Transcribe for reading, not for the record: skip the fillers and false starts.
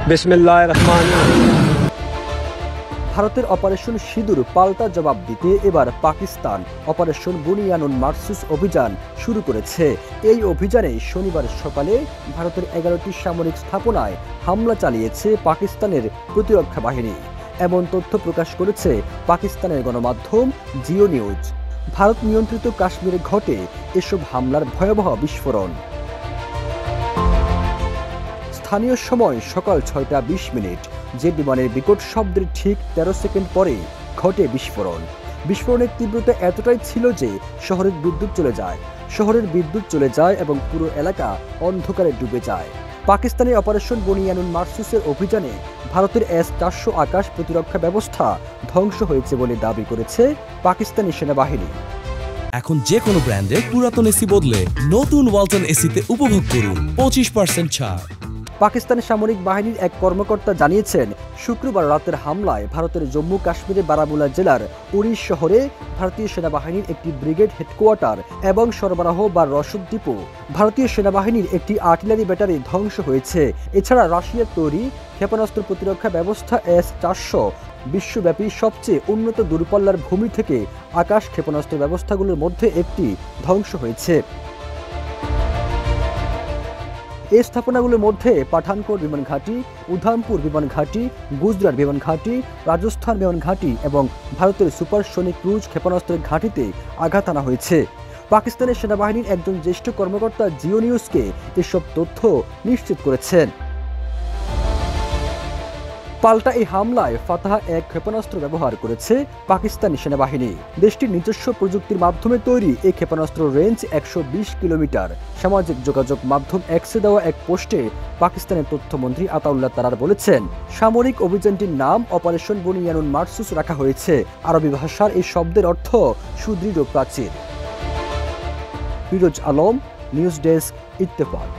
बिस्मिल्लाहिर रहमानिर रहीम। ভারতের অপারেশন সিঁদুর পাল্টা জবাব দিতে এবার পাকিস্তান অপারেশন বুনিয়ানুন মারসুস অভিযান শুরু করেছে। এই অভিযানে শনিবার সকালে ভারতের 11টি সামরিক স্থাপনায় হামলা চালিয়েছে পাকিস্তানের প্রতিরক্ষা বাহিনী। এমন তথ্য প্রকাশ করেছে পাকিস্তানের গণমাধ্যম জিও নিউজ। ভারত নিয়ন্ত্রিত কাশ্মীরে ঘটে এসব হামলার ভয়াবহ বিস্ফোরণ। স্থানীয় সময় সকাল 6টা 20 মিনিট যে বিমানের বিকট শব্দের ঠিক 13 সেকেন্ড পরে ঘটে বিস্ফোরণ। বিস্ফোরণের তীব্রতা এতটাই ছিল যে শহরের বিদ্যুৎ চলে যায় এবং পুরো এলাকা অন্ধকারে ডুবে যায়। পাকিস্তানি অপারেশন বুনিয়ানুন মারসুসের অভিযানে ভারতের S-400 আকাশ প্রতিরক্ষা ব্যবস্থা ধ্বংস হয়েছে বলে দাবি করেছে পাকিস্তানি সেনাবাহিনী। এখন যে কোনো ব্র্যান্ডের পুরাতন এসি বদলে নতুন ওয়ালটন এসিতে উপভোগ করুন 25% ছাড়। পাকিস্তানের সামরিক বাহিনীর এক কর্মকর্তা জানিয়েছেন, শুক্রবার রাতের হামলায় ভারতের জম্মু কাশ্মীরের বারামুলা জেলার উরি শহরে ভারতীয় সেনাবাহিনীর একটি ব্রিগেড হেডকোয়ার্টার এবং সরবরাহ বা রসদ ডিপো, ভারতীয় সেনাবাহিনীর একটি আর্টিলারি ব্যাটারি ধ্বংস হয়েছে। এছাড়া রাশিয়ার তৈরি ক্ষেপণাস্ত্র প্রতিরক্ষা ব্যবস্থা S-400 বিশ্বব্যাপী সবচেয়ে উন্নত দূরপাল্লার ভূমি থেকে আকাশ ক্ষেপণাস্ত্র ব্যবস্থাগুলোর মধ্যে একটি ধ্বংস হয়েছে। এই স্থাপনাগুলোর মধ্যে পাঠানকোট বিমান ঘাঁটি, উধামপুর বিমান ঘাঁটি, গুজরাট বিমান ঘাঁটি, রাজস্থান বিমান ঘাঁটি এবং ভারতের সুপারসনিক ক্রুজ ক্ষেপণাস্ত্রের ঘাঁটিতে আঘাত আনা হয়েছে। পাকিস্তানের সেনাবাহিনীর একজন জ্যেষ্ঠ কর্মকর্তা জিও নিউজকে এসব তথ্য নিশ্চিত করেছেন। পাল্টা এই হামলায় ফাতাহ এক ক্ষেপণাস্ত্র ব্যবহার করেছে পাকিস্তানি সেনাবাহিনী। দেশটির নিজস্ব প্রযুক্তির মাধ্যমে তৈরি এই ক্ষেপণাস্ত্র রেঞ্জ 120 কিলোমিটার। সামাজিক যোগাযোগ মাধ্যম এক্সে দেওয়া এক পোস্টে পাকিস্তানের তথ্যমন্ত্রী আতাউল্লাহ তারার বলেছেন, সামরিক অভিযানটির নাম অপারেশন বুনিয়ানুন মারসুস রাখা হয়েছে। আরবি ভাষার এই শব্দের অর্থ সুদৃঢ় প্রাচীর। Firoz Alam, news desk, Ittefaq.